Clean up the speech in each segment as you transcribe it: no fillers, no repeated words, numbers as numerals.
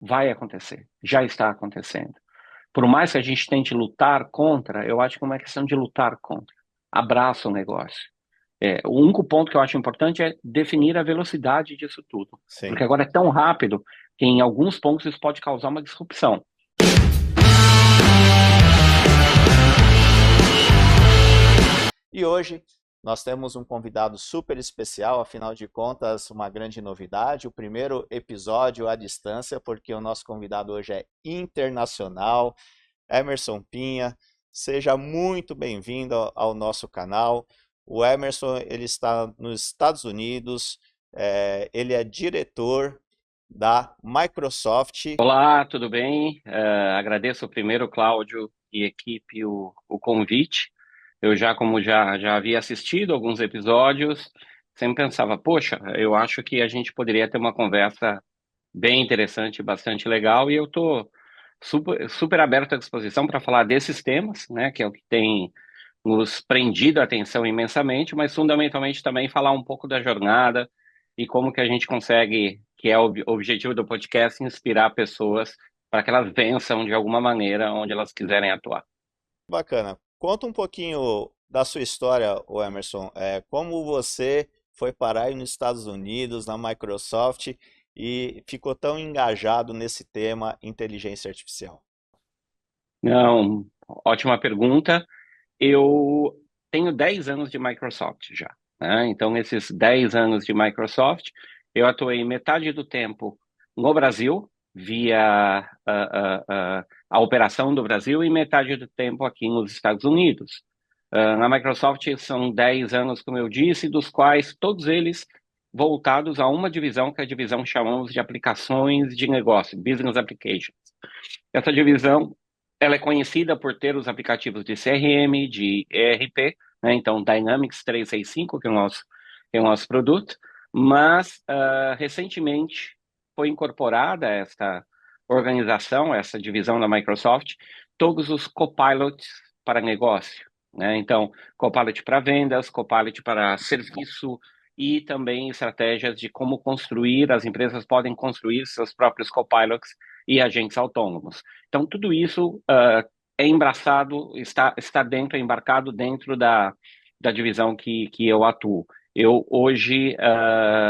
vai acontecer, já está acontecendo. Por mais que a gente tente lutar contra, eu acho que não é questão de lutar contra. Abraça o negócio. O único ponto que eu acho importante é definir a velocidade disso tudo. Porque Sim. agora é tão rápido que em alguns pontos isso pode causar uma disrupção. E hoje nós temos um convidado super especial, afinal de contas, uma grande novidade, o primeiro episódio à distância, porque o nosso convidado hoje é internacional, Emerson Pinha. Seja muito bem-vindo ao nosso canal. O Emerson, ele está nos Estados Unidos, ele é diretor da Microsoft. Olá, tudo bem? Agradeço primeiro, Cláudio e equipe, o convite. Eu já havia assistido alguns episódios, sempre pensava, poxa, eu acho que a gente poderia ter uma conversa bem interessante, bastante legal, e eu estou super aberto à disposição para falar desses temas, né, que é o que tem nos prendido a atenção imensamente, mas fundamentalmente também falar um pouco da jornada e como que a gente consegue, que é o objetivo do podcast, inspirar pessoas para que elas vençam de alguma maneira onde elas quiserem atuar. Bacana. Conta um pouquinho da sua história, o Emerson. Como você foi parar aí nos Estados Unidos, na Microsoft, e ficou tão engajado nesse tema inteligência artificial? Não, ótima pergunta. Eu tenho 10 anos de Microsoft já, né? Então, esses 10 anos de Microsoft, eu atuei metade do tempo no Brasil, via a operação do Brasil, e metade do tempo aqui nos Estados Unidos. Na Microsoft são 10 anos, como eu disse, dos quais todos eles voltados a uma divisão, que é a divisão que chamamos de aplicações de negócio, Business Applications. Essa divisão, ela é conhecida por ter os aplicativos de CRM, de ERP, né? Então Dynamics 365, que é o nosso produto, mas recentemente foi incorporada a esta organização, essa divisão da Microsoft, todos os copilots para negócio, né? Então, Copilot para vendas, Copilot para serviço e também estratégias de como construir, as empresas podem construir seus próprios copilots e agentes autônomos. Então, tudo isso é embraçado, está dentro, é embarcado dentro da divisão que eu atuo. Eu hoje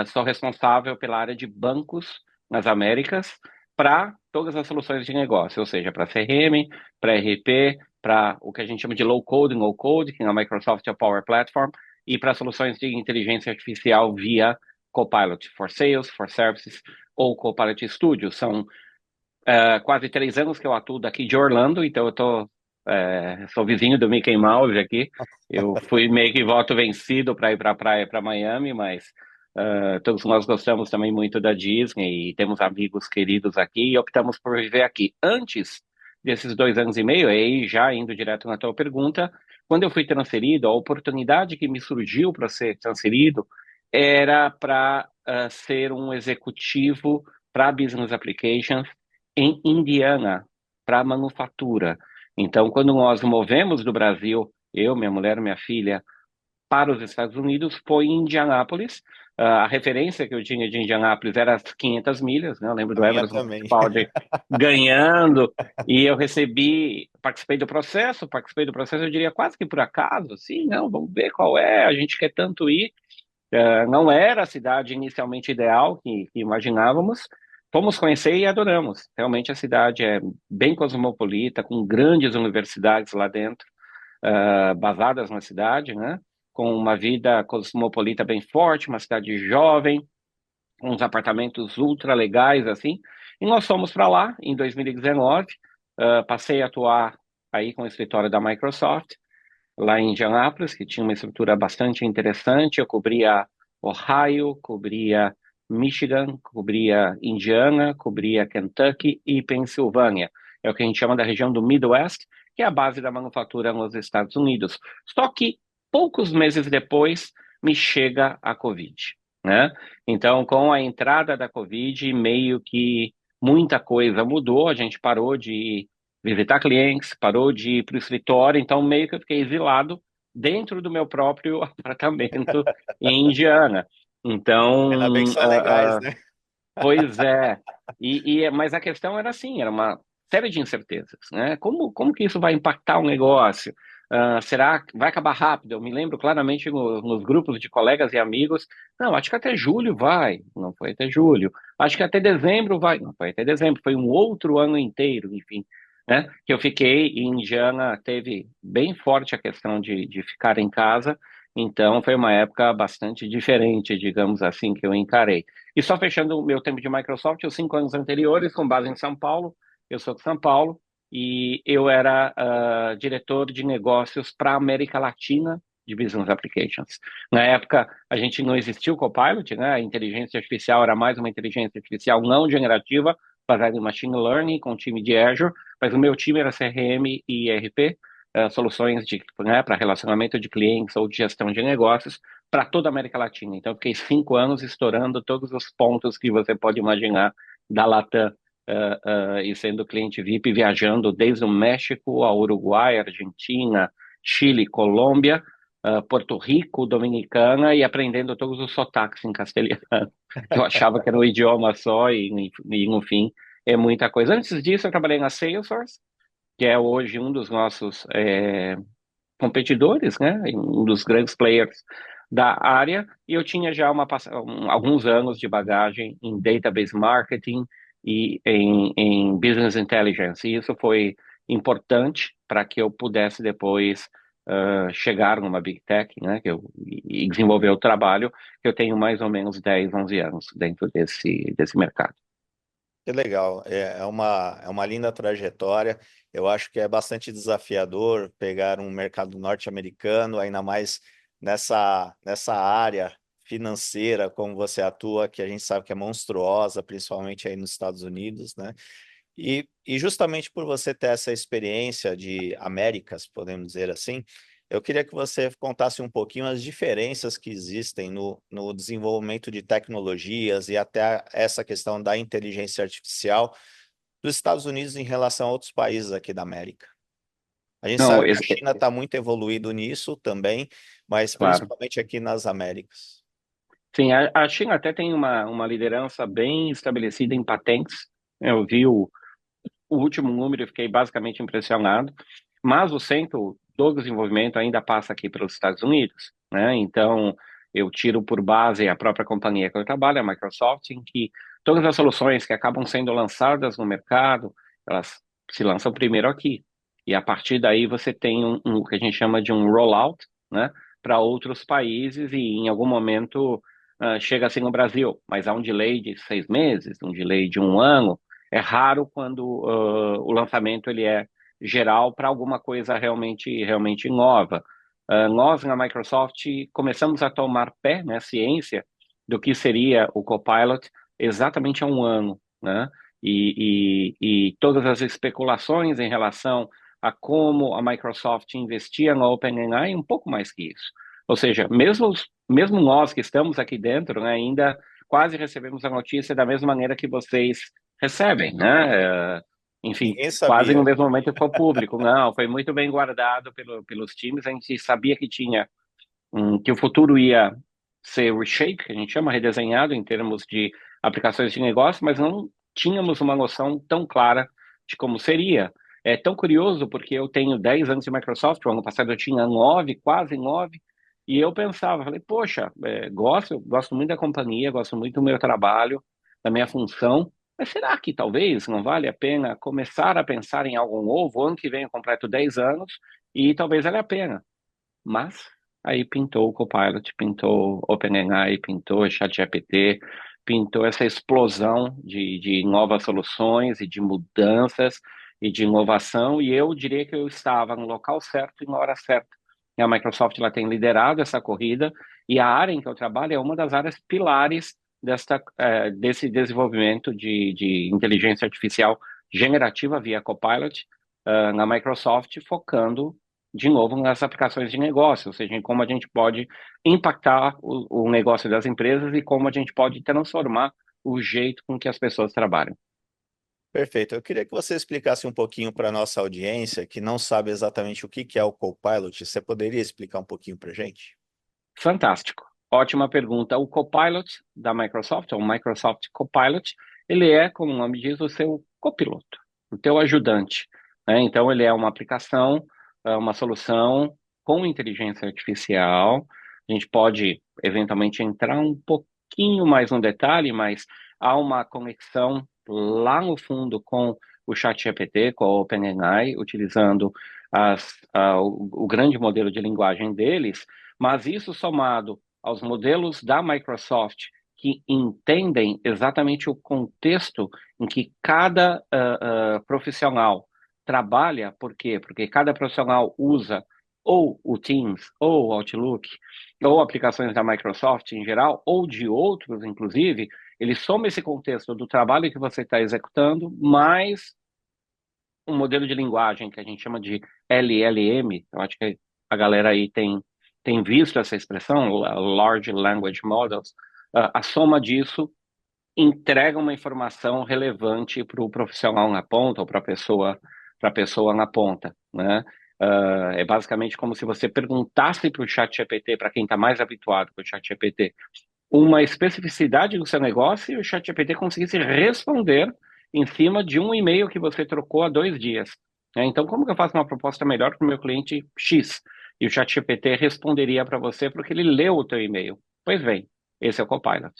sou responsável pela área de bancos nas Américas para todas as soluções de negócio, ou seja, para CRM, para RP, para o que a gente chama de low code, no code, que na Microsoft é o Power Platform, e para soluções de inteligência artificial via Copilot for Sales, for Services ou Copilot Studio. São quase 3 anos que eu atuo daqui de Orlando, então sou vizinho do Mickey Mouse aqui. Eu fui meio que voto vencido para ir para a praia, para Miami, mas todos nós gostamos também muito da Disney e temos amigos queridos aqui e optamos por viver aqui. Antes desses 2 anos e meio, aí já indo direto na tua pergunta, quando eu fui transferido, a oportunidade que me surgiu para ser transferido era para ser um executivo para Business Applications em Indiana para manufatura. Então, quando nós movemos do Brasil, eu, minha mulher, minha filha, para os Estados Unidos, foi em Indianápolis. A referência que eu tinha de Indianápolis era as 500 milhas, né? Eu lembro A do minha Emerson também. Fittipaldi ganhando, e eu participei do processo, eu diria quase que por acaso, assim, não, vamos ver qual é, a gente quer tanto ir. Não era a cidade inicialmente ideal que imaginávamos. Fomos conhecer e adoramos. Realmente a cidade é bem cosmopolita, com grandes universidades lá dentro, basadas na cidade, né? Com uma vida cosmopolita bem forte, uma cidade jovem, com uns apartamentos ultra legais, assim. E nós fomos para lá em 2019. Passei a atuar aí com o escritório da Microsoft lá em Indianápolis, que tinha uma estrutura bastante interessante. Eu cobria Ohio, cobria Michigan, cobria Indiana, cobria Kentucky e Pensilvânia. É o que a gente chama da região do Midwest, que é a base da manufatura nos Estados Unidos. Só que poucos meses depois me chega a Covid, né? Então, com a entrada da Covid, meio que muita coisa mudou. A gente parou de visitar clientes, parou de ir para o escritório, então meio que eu fiquei exilado dentro do meu próprio apartamento em Indiana. Ainda bem que Então, são legais, né? Pois é. Mas a questão era assim, era uma série de incertezas, né? Como que isso vai impactar o negócio? Será que vai acabar rápido? Eu me lembro claramente nos grupos de colegas e amigos, não, acho que até julho vai, não foi até julho. Acho que até dezembro vai, não foi até dezembro, foi um outro ano inteiro, enfim, né? Que eu fiquei em Indiana, teve bem forte a questão de ficar em casa, então foi uma época bastante diferente, digamos assim, que eu encarei. E só fechando o meu tempo de Microsoft, os 5 anos anteriores, com base em São Paulo, eu sou de São Paulo, e eu era diretor de negócios para a América Latina de Business Applications. Na época, a gente não existia o Copilot, né? A inteligência artificial era mais uma inteligência artificial não generativa, baseada em machine learning, com o time de Azure, mas o meu time era CRM e ERP, soluções né, para relacionamento de clientes ou de gestão de negócios, para toda a América Latina. Então, eu fiquei 5 anos estourando todos os pontos que você pode imaginar da Latam, e sendo cliente VIP, viajando desde o México ao Uruguai, Argentina, Chile, Colômbia, Porto Rico, Dominicana, e aprendendo todos os sotaques em castelhano, que eu achava que era um idioma só, e no fim é muita coisa. Antes disso, eu trabalhei na Salesforce, que é hoje um dos nossos competidores, né? Um dos grandes players da área, e eu tinha já alguns anos de bagagem em database marketing e em business intelligence. E isso foi importante para que eu pudesse depois chegar numa big tech, né? E desenvolver o trabalho que eu tenho mais ou menos 10, 11 anos dentro desse mercado. Que legal, é uma linda trajetória. Eu acho que é bastante desafiador pegar um mercado norte-americano, ainda mais nessa área financeira, como você atua, que a gente sabe que é monstruosa, principalmente aí nos Estados Unidos, né? E justamente por você ter essa experiência de Américas, podemos dizer assim, eu queria que você contasse um pouquinho as diferenças que existem no desenvolvimento de tecnologias e até essa questão da inteligência artificial dos Estados Unidos em relação a outros países aqui da América. A gente Não, sabe que a China está muito evoluído nisso também, mas claro. principalmente aqui nas Américas. Sim, a China até tem uma liderança bem estabelecida em patentes. Eu vi o último número e fiquei basicamente impressionado. Mas o centro do desenvolvimento ainda passa aqui pelos Estados Unidos, né? Então, eu tiro por base a própria companhia que eu trabalho, a Microsoft, em que todas as soluções que acabam sendo lançadas no mercado, elas se lançam primeiro aqui. E a partir daí você tem o que a gente chama de um rollout, né? Para outros países e em algum momento chega assim no Brasil, mas há um delay de 6 meses, um delay de um ano. É raro quando o lançamento ele é geral para alguma coisa realmente nova. Nós, na Microsoft, começamos a tomar pé, né, ciência do que seria o Copilot exatamente há um ano, né? E todas as especulações em relação a como a Microsoft investia no OpenAI, um pouco mais que isso. Ou seja, mesmo nós que estamos aqui dentro, né, ainda quase recebemos a notícia da mesma maneira que vocês recebem, né? Enfim, Ninguém quase no sabia. mesmo momento que ficou público. Não, foi muito bem guardado pelos times. A gente sabia que tinha que o futuro ia ser reshaped, que a gente chama redesenhado em termos de aplicações de negócio, mas não tínhamos uma noção tão clara de como seria. É tão curioso porque eu tenho 10 anos de Microsoft, o ano passado eu tinha 9, quase 9, e eu pensava, falei, poxa, gosto muito da companhia, gosto muito do meu trabalho, da minha função, mas será que talvez não vale a pena começar a pensar em algo novo? Ano que vem eu completo 10 anos e talvez valha a pena. Mas aí pintou o Copilot, pintou OpenAI, pintou o ChatGPT, pintou essa explosão de novas soluções e de mudanças e de inovação, e eu diria que eu estava no local certo e na hora certa. E a Microsoft ela tem liderado essa corrida, e a área em que eu trabalho é uma das áreas pilares desse desenvolvimento de inteligência artificial generativa via Copilot, na Microsoft, focando de novo nas aplicações de negócio, ou seja, em como a gente pode impactar o negócio das empresas e como a gente pode transformar o jeito com que as pessoas trabalham. Perfeito. Eu queria que você explicasse um pouquinho para a nossa audiência que não sabe exatamente o que que é o Copilot. Você poderia explicar um pouquinho para a gente? Fantástico. Ótima pergunta. O Copilot da Microsoft, ou Microsoft Copilot, ele é, como o nome diz, o seu copiloto, o teu ajudante, né? Então, ele é uma aplicação, uma solução com inteligência artificial. A gente pode, eventualmente, entrar um pouquinho mais no detalhe, mas há uma conexão lá no fundo com o ChatGPT, com a OpenAI, utilizando o grande modelo de linguagem deles, mas isso somado aos modelos da Microsoft que entendem exatamente o contexto em que cada profissional trabalha, por quê? Porque cada profissional usa ou o Teams, ou o Outlook, ou aplicações da Microsoft em geral, ou de outros, inclusive, ele soma esse contexto do trabalho que você está executando, mais um modelo de linguagem que a gente chama de LLM, eu acho que a galera aí tem visto essa expressão, Large Language Models, a soma disso entrega uma informação relevante para o profissional na ponta ou para a pessoa na ponta, né? É basicamente como se você perguntasse para o ChatGPT, para quem está mais habituado com o ChatGPT, uma especificidade do seu negócio e o ChatGPT conseguisse responder em cima de um e-mail que você trocou há 2 dias. Então, como que eu faço uma proposta melhor para o meu cliente X? E o ChatGPT responderia para você porque ele leu o teu e-mail. Pois bem, esse é o Copilot.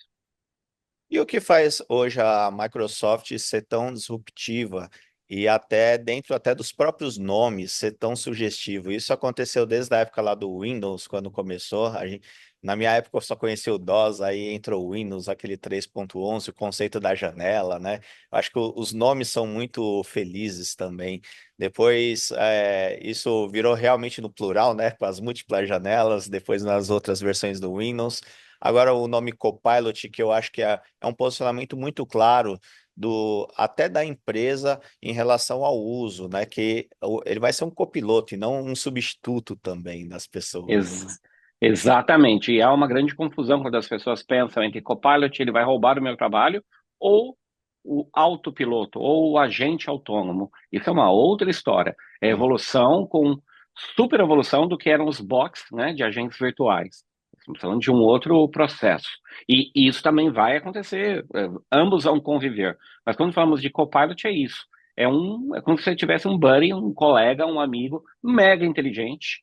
E o que faz hoje a Microsoft ser tão disruptiva e até dentro até dos próprios nomes ser tão sugestivo? Isso aconteceu desde a época lá do Windows, quando começou. Na minha época eu só conhecia o DOS, aí entrou o Windows, aquele 3.11, o conceito da janela, né? Eu acho que os nomes são muito felizes também. Depois, isso virou realmente no plural, né? Com as múltiplas janelas, depois nas outras versões do Windows. Agora, o nome Copilot, que eu acho que é um posicionamento muito claro até da empresa em relação ao uso, né? Que ele vai ser um copiloto e não um substituto também das pessoas, né? Ex- Exatamente. E há uma grande confusão quando as pessoas pensam entre Copilot, ele vai roubar o meu trabalho, ou o autopiloto, ou o agente autônomo. Isso é uma outra história. É Hum. evolução com super evolução do que eram os bots, né, de agentes virtuais. Estamos falando de um outro processo. E isso também vai acontecer. Ambos vão conviver. Mas quando falamos de Copilot, é isso. É como se você tivesse um buddy, um colega, um amigo mega inteligente,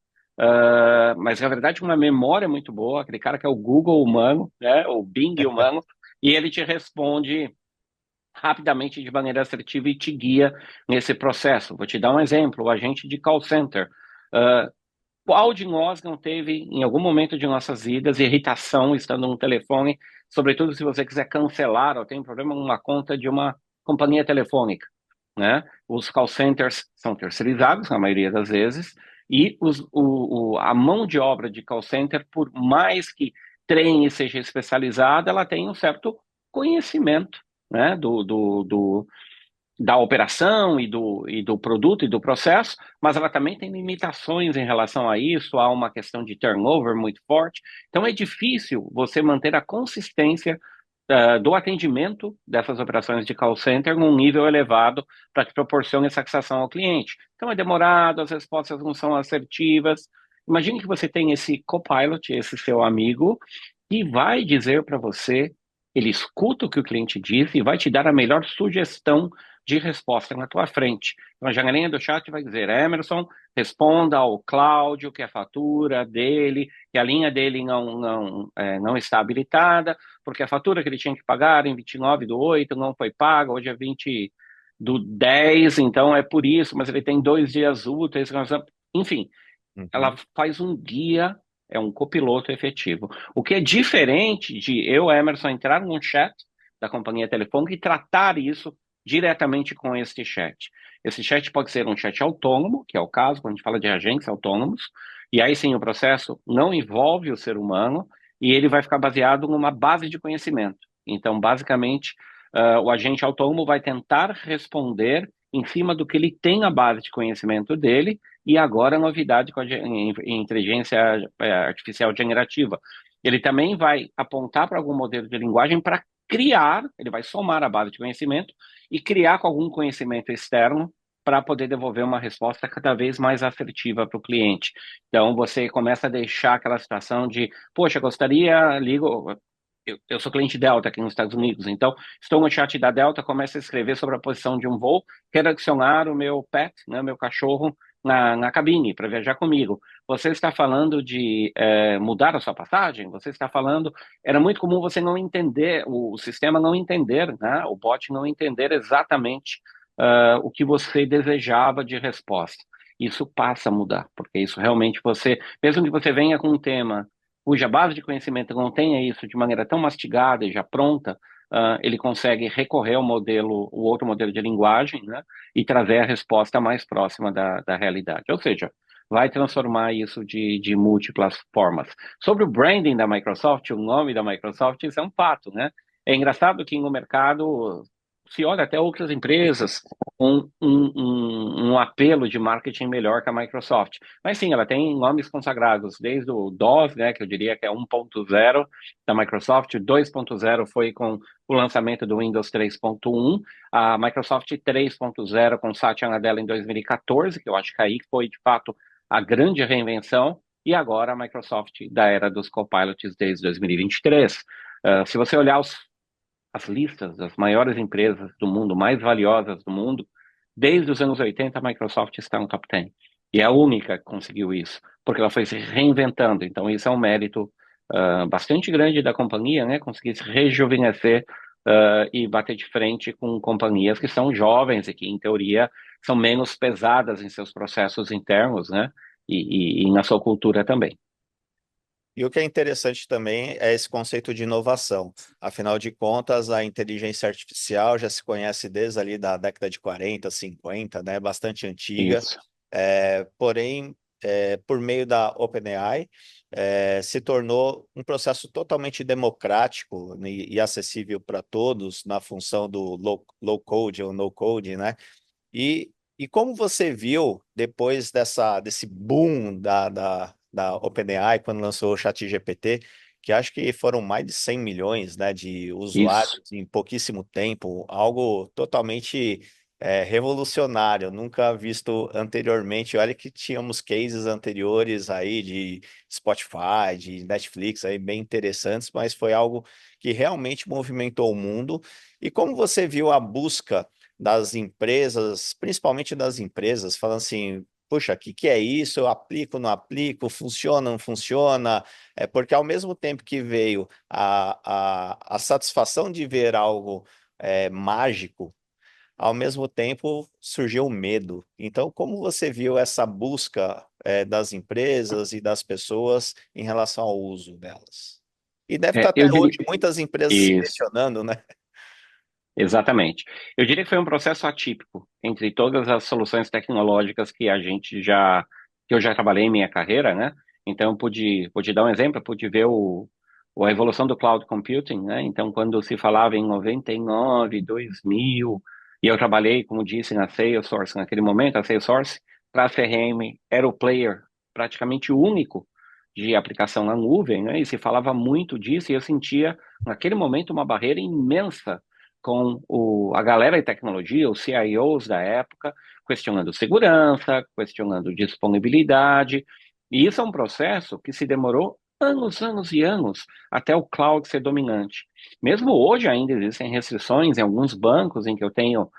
mas na verdade uma memória muito boa, aquele cara que é o Google humano, né, o Bing humano, e ele te responde rapidamente de maneira assertiva e te guia nesse processo. Vou te dar um exemplo, o agente de call center. Uh, Qual de nós não teve, em algum momento de nossas vidas, irritação estando no telefone, sobretudo se você quiser cancelar ou tem problema com uma conta de uma companhia telefônica, né? Os call centers são terceirizados, na maioria das vezes, e a mão de obra de call center, por mais que treine e seja especializada, ela tem um certo conhecimento, né, da operação e do produto e do processo, mas ela também tem limitações em relação a isso, há uma questão de turnover muito forte. Então é difícil você manter a consistência do atendimento dessas operações de call center num nível elevado para que proporcione satisfação ao cliente. Então é demorado, as respostas não são assertivas. Imagine que você tem esse copilot, esse seu amigo, que vai dizer para você, ele escuta o que o cliente diz e vai te dar a melhor sugestão de resposta na tua frente. Então a janelinha do chat vai dizer: Emerson, responda ao Cláudio que a fatura dele, que a linha dele não está habilitada, porque a fatura que ele tinha que pagar em 29/8 não foi paga, hoje é 20/10, então é por isso, mas ele tem 2 dias úteis. Enfim, ela Uhum. faz um guia, é um copiloto efetivo. O que é diferente de eu, Emerson, entrar num chat da companhia telefônica e tratar isso diretamente com este chat. Esse chat pode ser um chat autônomo, que é o caso quando a gente fala de agentes autônomos, e aí sim o processo não envolve o ser humano e ele vai ficar baseado numa base de conhecimento. Então, basicamente, o agente autônomo vai tentar responder em cima do que ele tem a base de conhecimento dele, e agora a novidade com a inteligência artificial generativa. Ele também vai apontar para algum modelo de linguagem para criar, ele vai somar a base de conhecimento e criar com algum conhecimento externo para poder devolver uma resposta cada vez mais assertiva para o cliente. Então, você começa a deixar aquela situação de, poxa, gostaria, ligo, eu sou cliente Delta aqui nos Estados Unidos, então estou no chat da Delta, começo a escrever sobre a posição de um voo, quero adicionar o meu pet, né, meu cachorro, na cabine para viajar comigo. Você está falando de mudar a sua passagem? Você está falando. Era muito comum você não entender, o sistema não entender, né, o bot não entender exatamente o que você desejava de resposta. Isso passa a mudar, porque isso realmente você, mesmo que você venha com um tema cuja base de conhecimento não tenha isso de maneira tão mastigada e já pronta, ele consegue recorrer ao modelo, o outro modelo de linguagem, né, e trazer a resposta mais próxima da realidade. Ou seja, vai transformar isso de múltiplas formas. Sobre o branding da Microsoft, o nome da Microsoft, isso é um fato, né? É engraçado que no mercado se olha até outras empresas com um apelo de marketing melhor que a Microsoft. Mas sim, ela tem nomes consagrados, desde o DOS, né, que eu diria que é 1.0 da Microsoft, o 2.0 foi com o lançamento do Windows 3.1, a Microsoft 3.0 com Satya Nadella em 2014, que eu acho que aí foi, de fato, a grande reinvenção, e agora a Microsoft da era dos copilots desde 2023. Se você olhar as listas das maiores empresas do mundo, mais valiosas do mundo, desde os anos 80, a Microsoft está no top 10. E é a única que conseguiu isso, porque ela foi se reinventando. Então, isso é um mérito bastante grande da companhia, né? Conseguir se rejuvenescer e bater de frente com companhias que são jovens e que, em teoria, são menos pesadas em seus processos internos, né? E na sua cultura também. E o que é interessante também é esse conceito de inovação. Afinal de contas, a inteligência artificial já se conhece desde ali da década de 40, 50, né? Bastante antiga. Isso. Porém, por meio da OpenAI, se tornou um processo totalmente democrático e acessível para todos na função do low code ou no code, né? E como você viu depois desse boom da OpenAI, quando lançou o ChatGPT, que acho que foram mais de 100 milhões, né, de Isso. usuários em pouquíssimo tempo, algo totalmente revolucionário, nunca visto anteriormente. Olha que tínhamos cases anteriores aí de Spotify, de Netflix, aí bem interessantes, mas foi algo que realmente movimentou o mundo. E como você viu a busca das empresas, principalmente das empresas, falando assim, puxa, o que, que é isso? Eu aplico, não aplico, funciona, não funciona? Porque ao mesmo tempo que veio a satisfação de ver algo mágico, ao mesmo tempo surgiu o medo. Então, como você viu essa busca das empresas e das pessoas em relação ao uso delas? E deve estar até Eu diria. hoje muitas empresas se Isso. questionando, né? Exatamente. Eu diria que foi um processo atípico entre todas as soluções tecnológicas que eu já trabalhei em minha carreira, né? Então, pude dar um exemplo, pude ver a evolução do cloud computing, né? Então, quando se falava em 99, 2000, e eu trabalhei, como disse, na Salesforce, naquele momento, a Salesforce, para a CRM, era o player praticamente único de aplicação na nuvem, né? E se falava muito disso, e eu sentia, naquele momento, uma barreira imensa com a galera de tecnologia, os CIOs da época, questionando segurança, questionando disponibilidade. E isso é um processo que se demorou anos, anos e anos até o cloud ser dominante. Mesmo hoje ainda existem restrições em alguns bancos em que eu tenho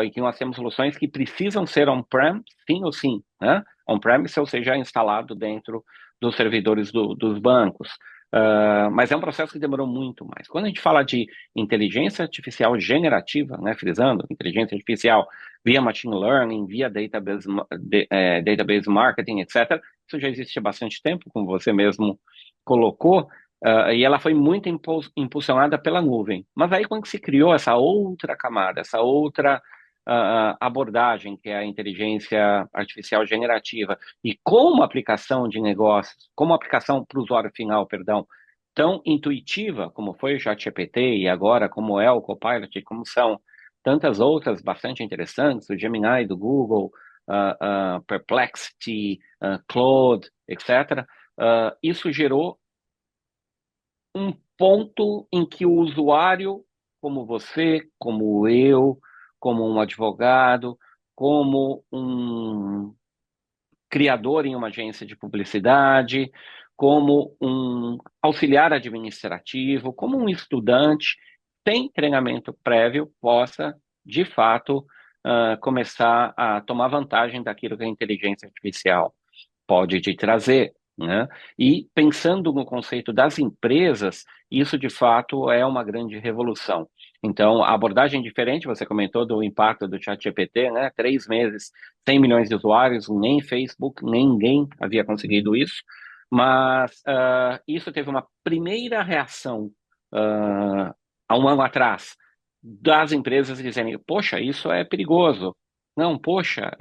em que nós temos soluções que precisam ser on-prem, sim ou sim, né? On-premise, ou seja, instalado dentro dos servidores dos bancos. Mas é um processo que demorou muito mais. Quando a gente fala de inteligência artificial generativa, né, frisando, inteligência artificial via machine learning, via database marketing, etc., isso já existe há bastante tempo, como você mesmo colocou, e ela foi muito impulsionada pela nuvem. Mas aí, quando se criou essa outra camada, essa outra abordagem, que é a inteligência artificial generativa, e como aplicação de negócios, como aplicação para o usuário final, perdão, tão intuitiva como foi o ChatGPT e agora como é o Copilot, como são tantas outras bastante interessantes, o Gemini do Google, Perplexity, Claude, etc., isso gerou um ponto em que o usuário, como você, como eu, como um advogado, como um criador em uma agência de publicidade, como um auxiliar administrativo, como um estudante sem treinamento prévio possa, de fato, começar a tomar vantagem daquilo que a inteligência artificial pode te trazer, né? E pensando no conceito das empresas, isso de fato é uma grande revolução. Então, a abordagem diferente, você comentou do impacto do ChatGPT, né? 3 meses, 100 milhões de usuários, nem Facebook, ninguém havia conseguido isso, mas isso teve uma primeira reação há um ano atrás das empresas dizendo, poxa, isso é perigoso. Não, poxa,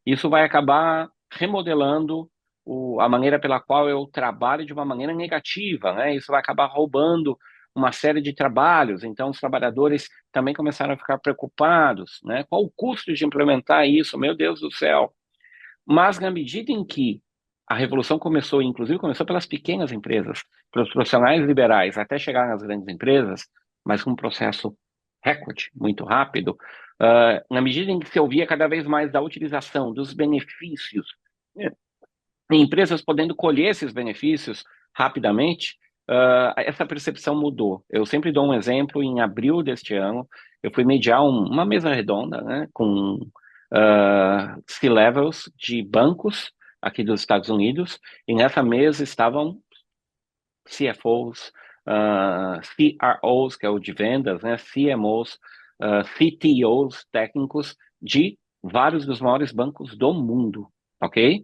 isso vai acabar remodelando a maneira pela qual eu trabalho de uma maneira negativa, né? Isso vai acabar roubando uma série de trabalhos. Então, os trabalhadores também começaram a ficar preocupados, né? Qual o custo de implementar isso? Meu Deus do céu! Mas na medida em que a revolução começou, inclusive começou pelas pequenas empresas, pelos profissionais liberais, até chegar nas grandes empresas, mas com um processo recorde, muito rápido, na medida em que se ouvia cada vez mais da utilização, dos benefícios, né, e empresas podendo colher esses benefícios rapidamente, essa percepção mudou. Eu sempre dou um exemplo, em abril deste ano, eu fui mediar uma mesa redonda, né, com C-levels de bancos aqui dos Estados Unidos, e nessa mesa estavam CFOs, CROs, que é o de vendas, né, CMOs, CTOs técnicos de vários dos maiores bancos do mundo, ok?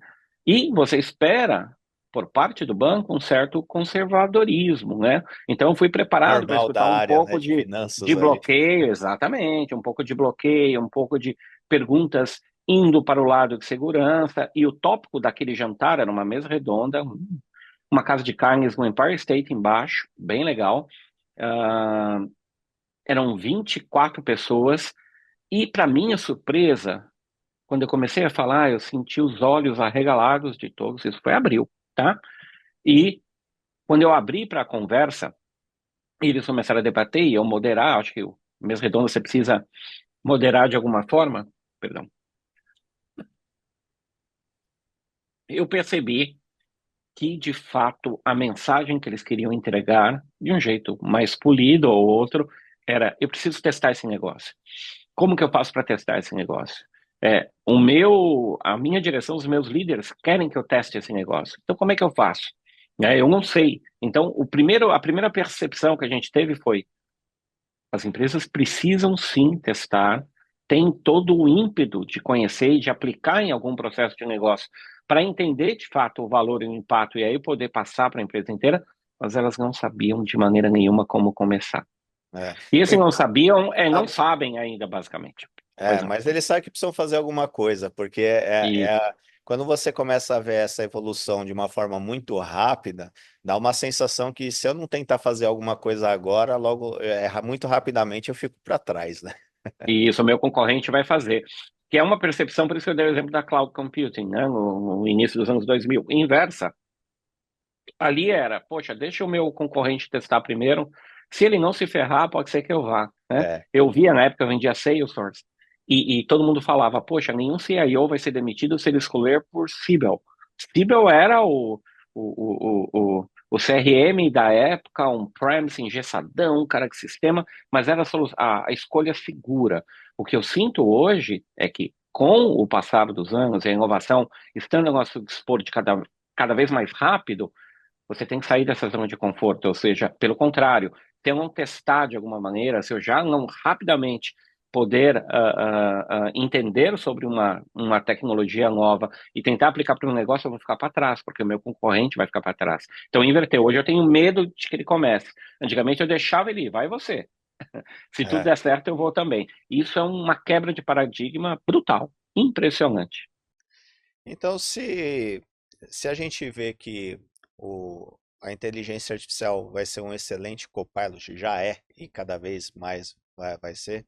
E você espera, por parte do banco, um certo conservadorismo, né? Então, eu fui preparado para Normal da escutar um área, né, pouco de de finanças ali. bloqueio, exatamente, um pouco de bloqueio, um pouco de perguntas indo para o lado de segurança, e o tópico daquele jantar era uma mesa redonda, uma casa de carnes no Empire State embaixo, bem legal. Ah, eram 24 pessoas, e para minha surpresa, quando eu comecei a falar, eu senti os olhos arregalados de todos, isso foi abril, tá? E quando eu abri para a conversa, eles começaram a debater e eu moderar, acho que o mesa redonda você precisa moderar de alguma forma, perdão. Eu percebi que, de fato, a mensagem que eles queriam entregar, de um jeito mais polido ou outro, era: eu preciso testar esse negócio. Como que eu faço para testar esse negócio? A minha direção, os meus líderes querem que eu teste esse negócio. Então, como é que eu faço? Eu não sei. Então, a primeira percepção que a gente teve foi: as empresas precisam sim testar, tem todo o ímpeto de conhecer e de aplicar em algum processo de negócio para entender de fato o valor e o impacto e aí poder passar para a empresa inteira, mas elas não sabiam de maneira nenhuma como começar. É. E O esse não impacto, sabiam, não sabem ainda, basicamente. Pois não. mas eles sabem que precisam fazer alguma coisa, porque E quando você começa a ver essa evolução de uma forma muito rápida, dá uma sensação que se eu não tentar fazer alguma coisa agora, logo, muito rapidamente eu fico para trás, né? E isso o meu concorrente vai fazer. Que é uma percepção, por isso que eu dei o exemplo da cloud computing, né, no início dos anos 2000. Inversa. Ali era, poxa, deixa o meu concorrente testar primeiro. Se ele não se ferrar, pode ser que eu vá, né? É, Eu via na época, eu vendia Salesforce, e todo mundo falava, poxa, nenhum CIO vai ser demitido se ele escolher por Siebel. Siebel era o CRM da época, um premise engessadão, cara de sistema, mas era a escolha segura. O que eu sinto hoje é que, com o passar dos anos e a inovação estando ao nosso dispor de cada vez mais rápido, você tem que sair dessa zona de conforto, ou seja, pelo contrário, se eu não testar de alguma maneira, se eu já não rapidamente poder entender sobre uma tecnologia nova e tentar aplicar para um negócio, eu vou ficar para trás, porque o meu concorrente vai ficar para trás. Então, inverteu. Hoje eu tenho medo de que ele comece. Antigamente eu deixava ele ir, vai você. Se tudo é. der certo, eu vou também. Isso é uma quebra de paradigma brutal, impressionante. Então, se a gente vê que a inteligência artificial vai ser um excelente copilot, já é, e cada vez mais vai ser,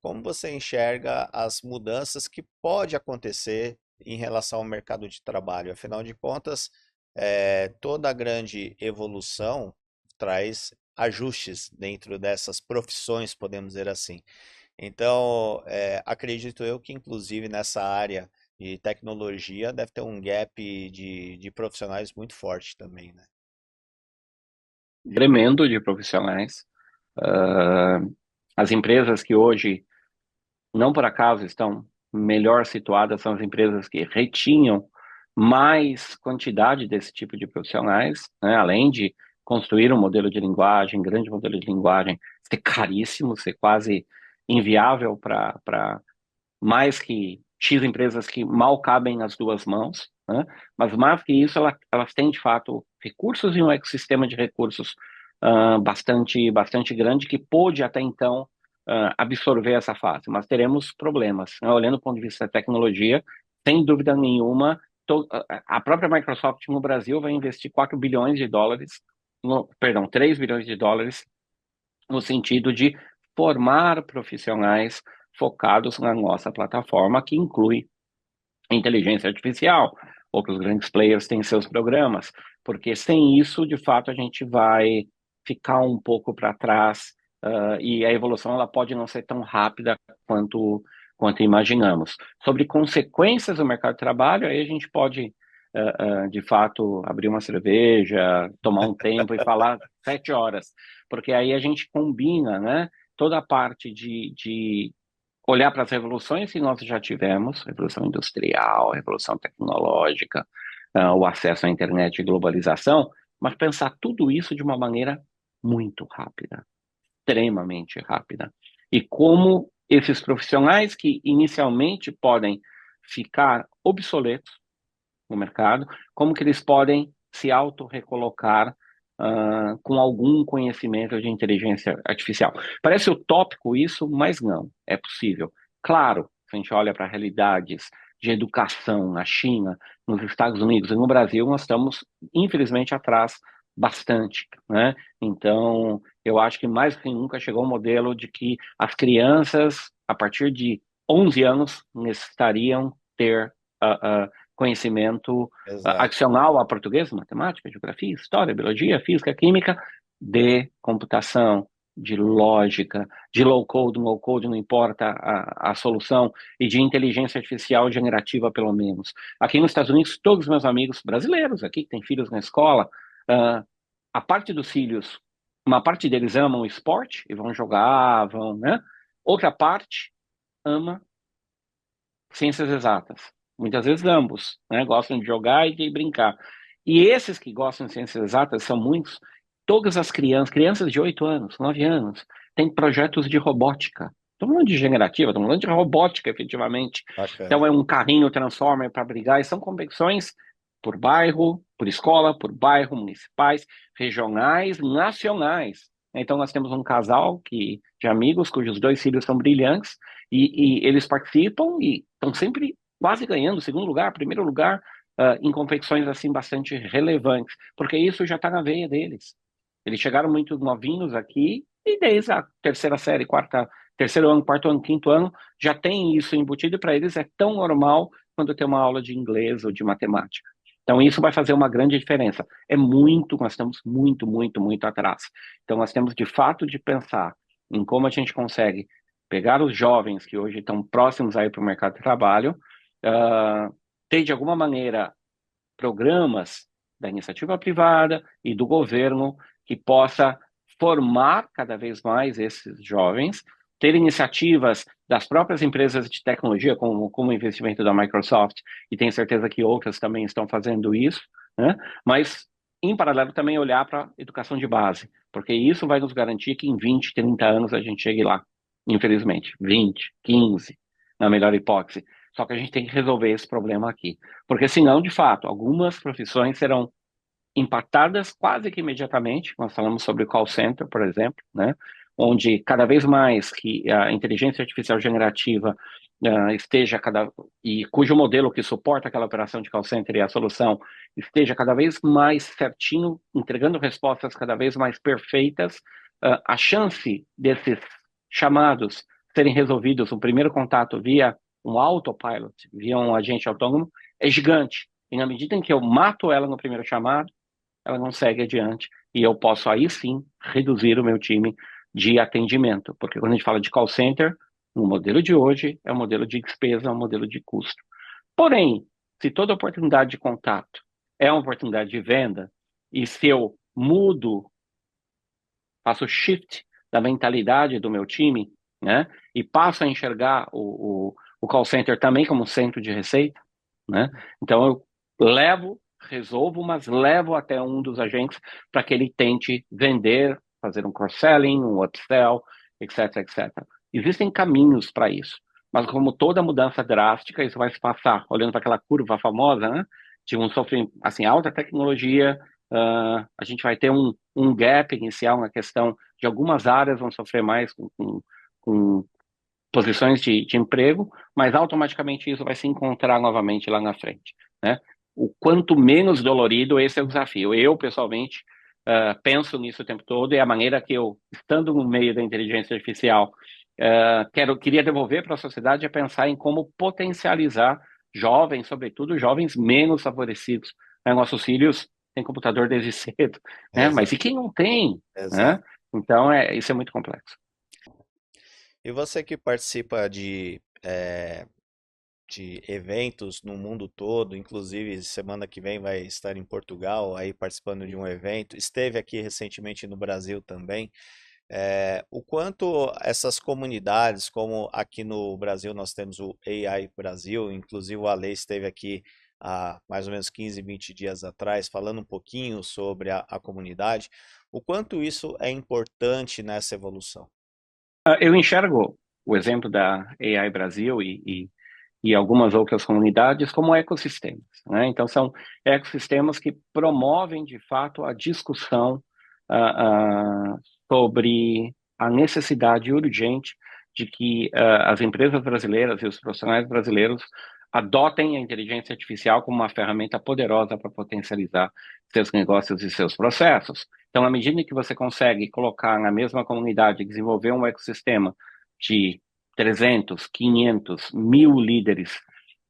como você enxerga as mudanças que pode acontecer em relação ao mercado de trabalho? Afinal de contas, toda grande evolução traz ajustes dentro dessas profissões, podemos dizer assim. Então, acredito eu que, inclusive, nessa área de tecnologia, deve ter um gap de profissionais muito forte também, né? Tremendo de profissionais. Ah, as empresas que hoje, não por acaso, estão melhor situadas são as empresas que retinham mais quantidade desse tipo de profissionais, né? Além de construir um modelo de linguagem, grande modelo de linguagem, ser caríssimo, ser quase inviável para mais que X empresas que mal cabem nas duas mãos, né? Mas mais que isso, elas têm de fato recursos e um ecossistema de recursos bastante grande que pôde até então absorver essa fase, mas teremos problemas, né? Olhando do ponto de vista da tecnologia, sem dúvida nenhuma, a própria Microsoft no Brasil vai investir 4 bilhões de dólares, perdão, 3 bilhões de dólares no sentido de formar profissionais focados na nossa plataforma, que inclui inteligência artificial. Outros grandes players têm seus programas, porque sem isso, de fato, a gente vai ficar um pouco para trás, e a evolução ela pode não ser tão rápida quanto imaginamos. Sobre consequências do mercado de trabalho, aí a gente pode, de fato, abrir uma cerveja, tomar um tempo e falar 7 horas, porque aí a gente combina, né, toda a parte de olhar para as revoluções que nós já tivemos, revolução industrial, revolução tecnológica, o acesso à internet e globalização, mas pensar tudo isso de uma maneira muito rápida, extremamente rápida. E como esses profissionais que inicialmente podem ficar obsoletos no mercado, como que eles podem se auto-recolocar com algum conhecimento de inteligência artificial. Parece utópico isso, mas não, é possível. Claro, se a gente olha para realidades de educação na China, nos Estados Unidos e no Brasil, nós estamos, infelizmente, atrás bastante, né? Então, eu acho que mais do que nunca chegou um modelo de que as crianças, a partir de 11 anos, necessitariam ter conhecimento Exato. adicional a português, matemática, geografia, história, biologia, física, química, de computação, de lógica, de low code, no code, não importa a solução, e de inteligência artificial generativa, pelo menos. Aqui nos Estados Unidos, todos os meus amigos brasileiros aqui, que têm filhos na escola, uh, a parte dos filhos, uma parte deles amam o esporte e vão jogar, vão, né? Outra parte ama ciências exatas. Muitas vezes ambos, né? Gostam de jogar e de brincar. E esses que gostam de ciências exatas são muitos. Todas as crianças de 8 anos, 9 anos, têm projetos de robótica. Estamos falando de generativa, estamos falando de robótica, efetivamente. Bacana. Então é um carrinho Transformer para brigar, e são competições por bairro, por escola, por bairro, municipais, regionais, nacionais. Então nós temos um casal de amigos cujos dois filhos são brilhantes, e eles participam e estão sempre quase ganhando segundo lugar, primeiro lugar, em competições assim bastante relevantes, porque isso já está na veia deles. Eles chegaram muito novinhos aqui e desde a terceira série, terceiro ano, quarto ano, quinto ano, já tem isso embutido e para eles é tão normal quando tem uma aula de inglês ou de matemática. Então isso vai fazer uma grande diferença. Nós estamos muito atrás. Então nós temos de fato de pensar em como a gente consegue pegar os jovens que hoje estão próximos aí para o mercado de trabalho, ter de alguma maneira programas da iniciativa privada e do governo que possa formar cada vez mais esses jovens, ter iniciativas das próprias empresas de tecnologia, como o investimento da Microsoft, e tenho certeza que outras também estão fazendo isso, né? Mas, em paralelo, também olhar para a educação de base, porque isso vai nos garantir que em 20, 30 anos a gente chegue lá, infelizmente, 20, 15, na melhor hipótese. Só que a gente tem que resolver esse problema aqui. Porque senão, de fato, algumas profissões serão impactadas quase que imediatamente. Nós falamos sobre o call center, por exemplo, né? Onde cada vez mais que a inteligência artificial generativa esteja e cujo modelo que suporta aquela operação de call center e a solução esteja cada vez mais certinho, entregando respostas cada vez mais perfeitas, a chance desses chamados serem resolvidos, o primeiro contato via um autopilot, via um agente autônomo, é gigante. E na medida em que eu mato ela no primeiro chamado, ela não segue adiante. E eu posso aí sim reduzir o meu time de atendimento. Porque quando a gente fala de call center, O modelo de hoje é um modelo de despesa, é um modelo de custo. Porém, se toda oportunidade de contato é uma oportunidade de venda, e se eu mudo, faço shift da mentalidade do meu time, né, e passo a enxergar o call center também como centro de receita, né, então eu resolvo, mas levo até um dos agentes para que ele tente vender, fazer um cross-selling, um upsell, etc, etc. Existem caminhos para isso, mas como toda mudança drástica, isso vai se passar, olhando para aquela curva famosa, né, de um sofrimento, assim, alta tecnologia, a gente vai ter um gap inicial na questão de algumas áreas vão sofrer mais com posições de emprego, mas automaticamente isso vai se encontrar novamente lá na frente, né? O quanto menos dolorido, esse é o desafio. Eu, pessoalmente, penso nisso o tempo todo, e a maneira que eu, estando no meio da inteligência artificial, queria devolver para a sociedade é pensar em como potencializar jovens, sobretudo jovens menos favorecidos, né? Nossos filhos têm computador desde cedo, né? Mas Exato, e quem não tem, né? exato. Então, isso é muito complexo. E você que participa de eventos no mundo todo, inclusive semana que vem vai estar em Portugal, aí participando de um evento, esteve aqui recentemente no Brasil também. O quanto essas comunidades, como aqui no Brasil nós temos o AI Brasil, inclusive o Ale esteve aqui há mais ou menos 15, 20 dias atrás, falando um pouquinho sobre a comunidade, o quanto isso é importante nessa evolução. Eu enxergo o exemplo da AI Brasil e algumas outras comunidades como ecossistemas, né? Então, são ecossistemas que promovem, de fato, a discussão ah, ah, sobre a necessidade urgente de que as empresas brasileiras e os profissionais brasileiros adotem a inteligência artificial como uma ferramenta poderosa para potencializar seus negócios e seus processos. Então, à medida que você consegue colocar na mesma comunidade, desenvolver um ecossistema de 300, 500, 1.000 líderes,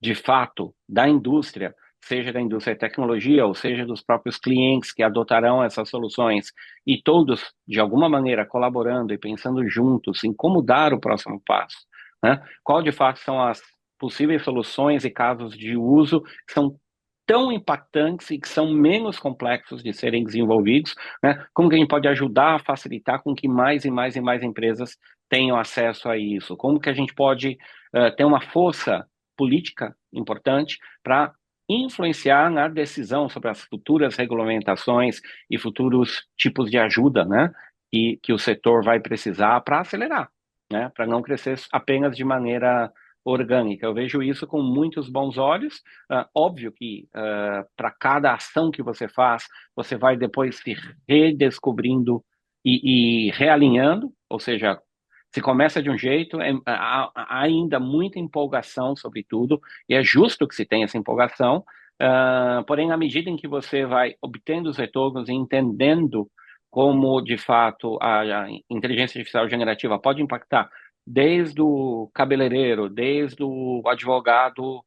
de fato, da indústria, seja da indústria de tecnologia, ou seja dos próprios clientes que adotarão essas soluções, e todos, de alguma maneira, colaborando e pensando juntos em como dar o próximo passo, né? Qual, de fato, são as possíveis soluções e casos de uso que são tão impactantes e que são menos complexos de serem desenvolvidos, né? Como que a gente pode ajudar a facilitar com que mais e mais e mais empresas tenham acesso a isso? Como que a gente pode ter uma força política importante para influenciar na decisão sobre as futuras regulamentações e futuros tipos de ajuda, né, que o setor vai precisar para acelerar, né, para não crescer apenas de maneira orgânica. Eu vejo isso com muitos bons olhos. Óbvio que para cada ação que você faz, você vai depois se redescobrindo e realinhando, ou seja, se começa de um jeito, há ainda muita empolgação sobre tudo, e é justo que se tenha essa empolgação, porém, na medida em que você vai obtendo os retornos e entendendo como, de fato, a inteligência artificial generativa pode impactar desde o cabeleireiro, desde o advogado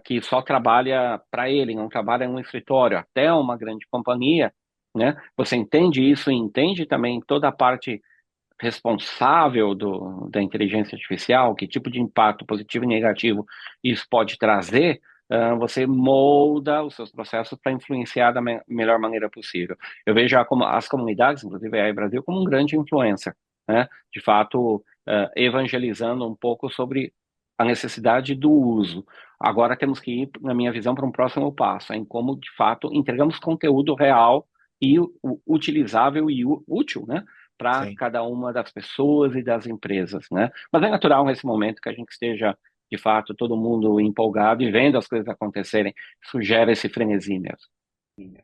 que só trabalha para ele, não trabalha em um escritório, até uma grande companhia, né? Você entende isso e entende também toda a parte responsável da inteligência artificial, que tipo de impacto positivo e negativo isso pode trazer, você molda os seus processos para influenciar da melhor maneira possível. Eu vejo as comunidades, inclusive a AI Brasil, como um grande influencer, né? De fato, evangelizando um pouco sobre a necessidade do uso. Agora temos que ir, na minha visão, para um próximo passo, em como, de fato, entregamos conteúdo real e utilizável e útil, né, para Sim. cada uma das pessoas e das empresas, né? Mas é natural nesse momento que a gente esteja, de fato, todo mundo empolgado e vendo as coisas acontecerem. Isso gera esse frenesi mesmo.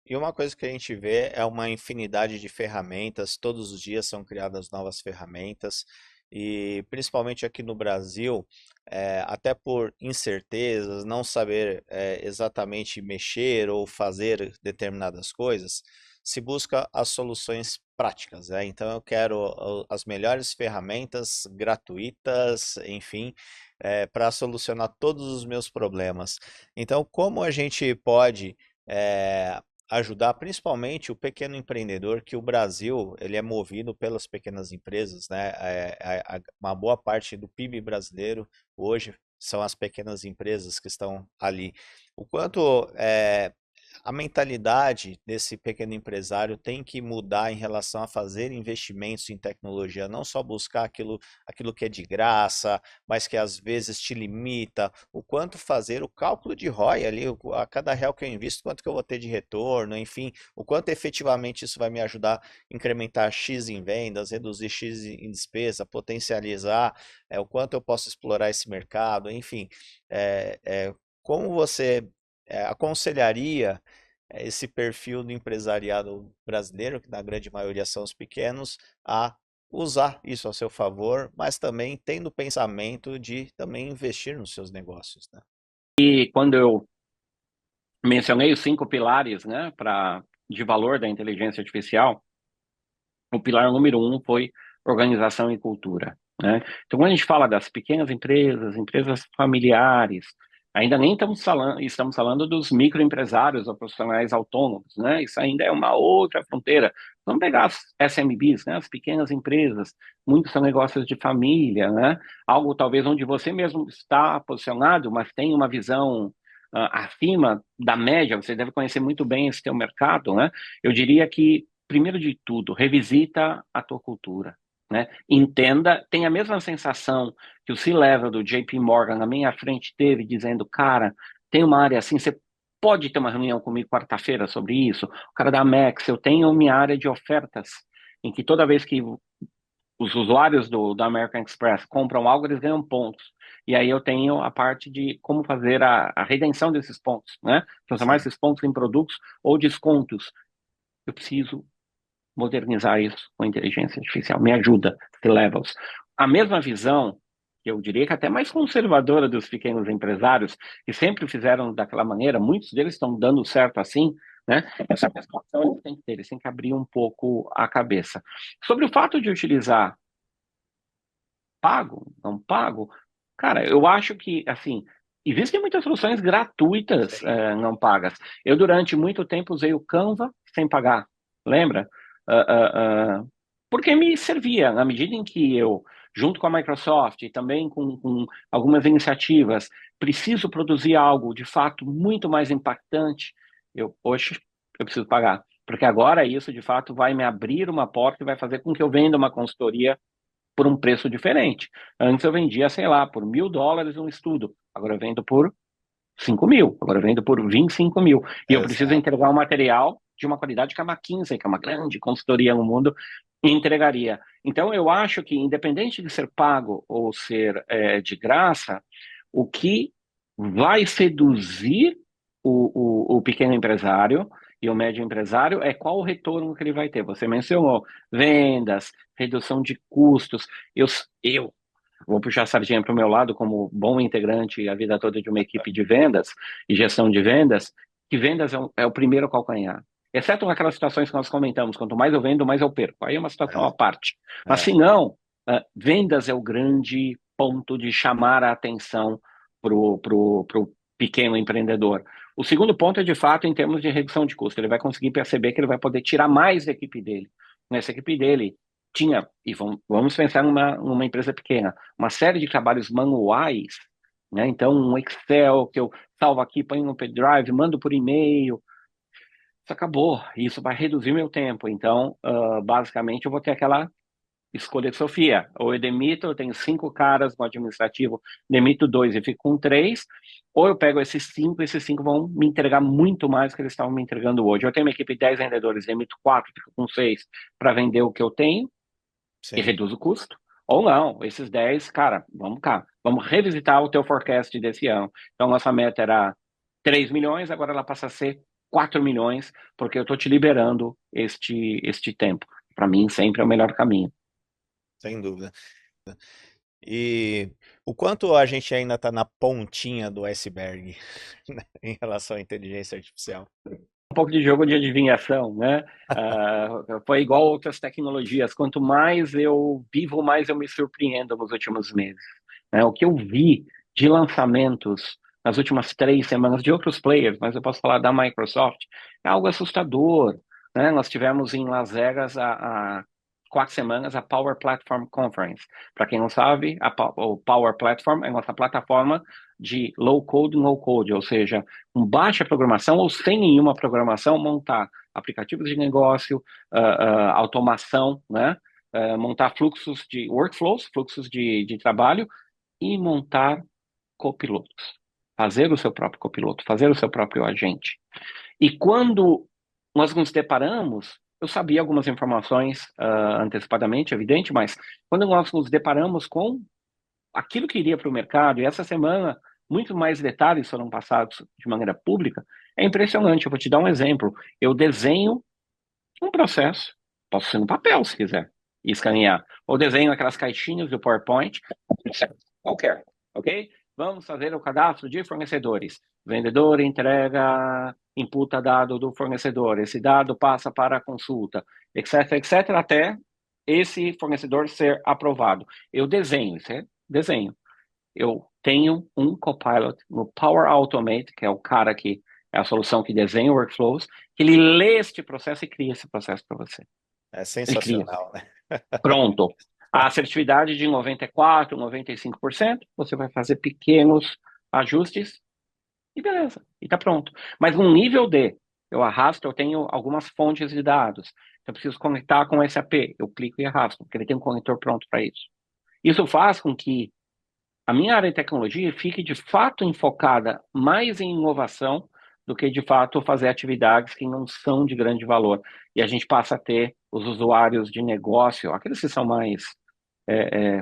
E uma coisa que a gente vê é uma infinidade de ferramentas, todos os dias são criadas novas ferramentas, e principalmente aqui no Brasil, até por incertezas, não saber exatamente mexer ou fazer determinadas coisas, se busca as soluções práticas, né? Então eu quero as melhores ferramentas gratuitas, enfim, para solucionar todos os meus problemas. Então, como a gente pode. ajudar principalmente o pequeno empreendedor, que o Brasil ele é movido pelas pequenas empresas, né? Uma boa parte do PIB brasileiro hoje são as pequenas empresas que estão ali. O quanto a mentalidade desse pequeno empresário tem que mudar em relação a fazer investimentos em tecnologia, não só buscar aquilo que é de graça, mas que às vezes te limita, o quanto fazer o cálculo de ROI ali, a cada real que eu invisto, quanto que eu vou ter de retorno, enfim, o quanto efetivamente isso vai me ajudar a incrementar X em vendas, reduzir X em despesa, potencializar, o quanto eu posso explorar esse mercado, enfim, como você aconselharia esse perfil do empresariado brasileiro, que na grande maioria são os pequenos, a usar isso a seu favor, mas também tendo o pensamento de também investir nos seus negócios, né? E quando eu mencionei os 5 pilares, né, de valor da inteligência artificial, o pilar número 1 foi organização e cultura, né? Então, quando a gente fala das pequenas empresas, empresas familiares, ainda nem estamos falando dos microempresários ou profissionais autônomos, né? Isso ainda é uma outra fronteira. Vamos pegar as SMBs, né? As pequenas empresas, muitos são negócios de família, né? Algo talvez onde você mesmo está posicionado, mas tem uma visão acima da média, você deve conhecer muito bem esse teu mercado, né? Eu diria que primeiro de tudo, revisita a tua cultura, né? Entenda, tem a mesma sensação que o C-Level do JP Morgan na minha frente teve, dizendo, cara, tem uma área assim, você pode ter uma reunião comigo quarta-feira sobre isso? O cara da Max, eu tenho minha área de ofertas, em que toda vez que os usuários da American Express compram algo, eles ganham pontos. E aí eu tenho a parte de como fazer a redenção desses pontos, né? Transformar Sim. esses pontos em produtos ou descontos. Eu preciso modernizar isso com inteligência artificial. Me ajuda, levels. A mesma visão, que eu diria que até mais conservadora dos pequenos empresários, que sempre fizeram daquela maneira, muitos deles estão dando certo assim, né? Essa percepção eles têm que ter, eles têm que abrir um pouco a cabeça. Sobre o fato de utilizar pago, não pago, cara, eu acho que, assim, existem muitas soluções gratuitas, não pagas. Eu, durante muito tempo, usei o Canva sem pagar, lembra? Ah, porque me servia, na medida em que eu, junto com a Microsoft e também com algumas iniciativas, preciso produzir algo, de fato, muito mais impactante, poxa, eu preciso pagar. Porque agora isso, de fato, vai me abrir uma porta e vai fazer com que eu venda uma consultoria por um preço diferente. Antes eu vendia, sei lá, por US$ 1.000 um estudo. Agora eu vendo por 5.000. Agora eu vendo por 25.000. E eu preciso Exato. entregar um material de uma qualidade que a McKinsey, que é uma grande consultoria no mundo, entregaria. Então eu acho que, independente de ser pago ou ser de graça, o que vai seduzir o pequeno empresário e o médio empresário é qual o retorno que ele vai ter. Você mencionou vendas, redução de custos. Eu vou puxar a sardinha para o meu lado como bom integrante a vida toda de uma equipe de vendas e gestão de vendas, que vendas é o primeiro calcanhar. Exceto naquelas situações que nós comentamos, quanto mais eu vendo, mais eu perco. Aí é uma situação à É, parte. Mas é, se não, vendas é o grande ponto de chamar a atenção para o pequeno empreendedor. O segundo ponto é, de fato, em termos de redução de custo. Ele vai conseguir perceber que ele vai poder tirar mais da equipe dele. Nessa equipe dele tinha, e vamos pensar numa empresa pequena, uma série de trabalhos manuais, né? Então, um Excel que eu salvo aqui, ponho no pendrive, mando por e-mail, isso acabou. Isso vai reduzir meu tempo. Então, basicamente, eu vou ter aquela escolha de Sofia. Ou eu demito, eu tenho 5 caras no administrativo, demito 2 e fico com 3, ou eu pego esses 5 vão me entregar muito mais do que eles estavam me entregando hoje. Eu tenho uma equipe de 10 vendedores, demito 4, fico com 6 para vender o que eu tenho e sim. reduz o custo. Ou não, esses 10, cara, vamos cá, vamos revisitar o teu forecast desse ano. Então, nossa meta era 3 milhões, agora ela passa a ser 4 milhões, porque eu estou te liberando este tempo. Para mim, sempre é o melhor caminho. Sem dúvida. E o quanto a gente ainda está na pontinha do iceberg, né, em relação à inteligência artificial? Um pouco de jogo de adivinhação, né? Foi igual outras tecnologias. Quanto mais eu vivo, mais eu me surpreendo nos últimos meses, né? O que eu vi de lançamentos nas últimas 3 semanas de outros players, mas eu posso falar da Microsoft, é algo assustador, né? Nós tivemos em Las Vegas há 4 semanas a Power Platform Conference. Para quem não sabe, o Power Platform é nossa plataforma de low code, no code, ou seja, com baixa programação ou sem nenhuma programação, montar aplicativos de negócio, automação, né? Montar fluxos de workflows, fluxos de trabalho e montar copilotos. Fazer o seu próprio copiloto, fazer o seu próprio agente. E quando nós nos deparamos, eu sabia algumas informações antecipadamente, evidente, mas quando nós nos deparamos com aquilo que iria para o mercado, e essa semana muito mais detalhes foram passados de maneira pública, é impressionante. Eu vou te dar um exemplo. Eu desenho um processo, posso ser no papel se quiser, e escanear, ou desenho aquelas caixinhas do PowerPoint, qualquer, ok? Vamos fazer o cadastro de fornecedores. Vendedor entrega, imputa dado do fornecedor, esse dado passa para a consulta, etc, etc, até esse fornecedor ser aprovado. Eu desenho, isso é desenho. Eu tenho um copilot no Power Automate, que é o cara que é a solução que desenha workflows, que ele lê este processo e cria esse processo para você. É Ele cria. sensacional, né? Pronto. A assertividade de 94%, 95%, você vai fazer pequenos ajustes e beleza, e está pronto. Mas no nível D, eu arrasto, eu tenho algumas fontes de dados. Eu preciso conectar com o SAP, eu clico e arrasto, porque ele tem um conector pronto para isso. Isso faz com que a minha área de tecnologia fique de fato enfocada mais em inovação do que de fato fazer atividades que não são de grande valor. E a gente passa a ter os usuários de negócio, aqueles que são mais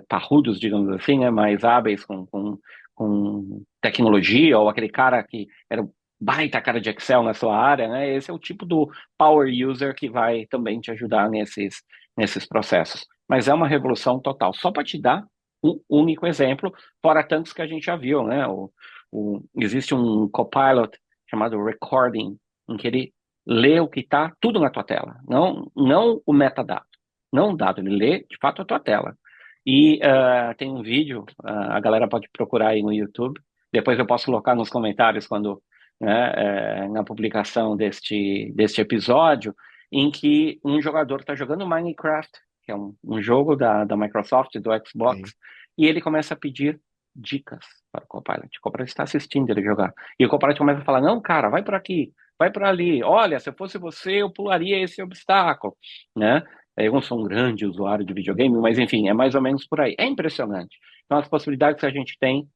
parrudos, digamos assim, né, mais hábeis com tecnologia, ou aquele cara que era um baita cara de Excel na sua área, né? Esse é o tipo do power user que vai também te ajudar nesses processos. Mas é uma revolução total. Só para te dar um único exemplo, fora tantos que a gente já viu, né? Existe um copilot chamado Recording, em que ele lê o que está tudo na tua tela, não o metadado, não o dado, ele lê de fato a tua tela. E tem um vídeo, a galera pode procurar aí no YouTube, depois eu posso colocar nos comentários quando, né, na publicação deste episódio, em que um jogador está jogando Minecraft, que é um jogo da Microsoft, do Sim. Xbox, e ele começa a pedir dicas para o Copilot. O Copilot está assistindo ele jogar. E o Copilot começa a falar, não, cara, vai por aqui, vai por ali. Olha, se eu fosse você, eu pularia esse obstáculo, né? Eu não sou um grande usuário de videogame, mas enfim, é mais ou menos por aí. É impressionante. Então, as possibilidades que a gente tem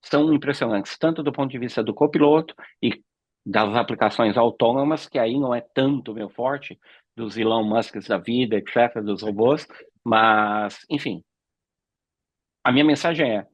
são impressionantes, tanto do ponto de vista do copiloto e das aplicações autônomas, que aí não é tanto o meu forte, dos Elon Musks da vida, etc., dos robôs, mas, enfim, a minha mensagem é: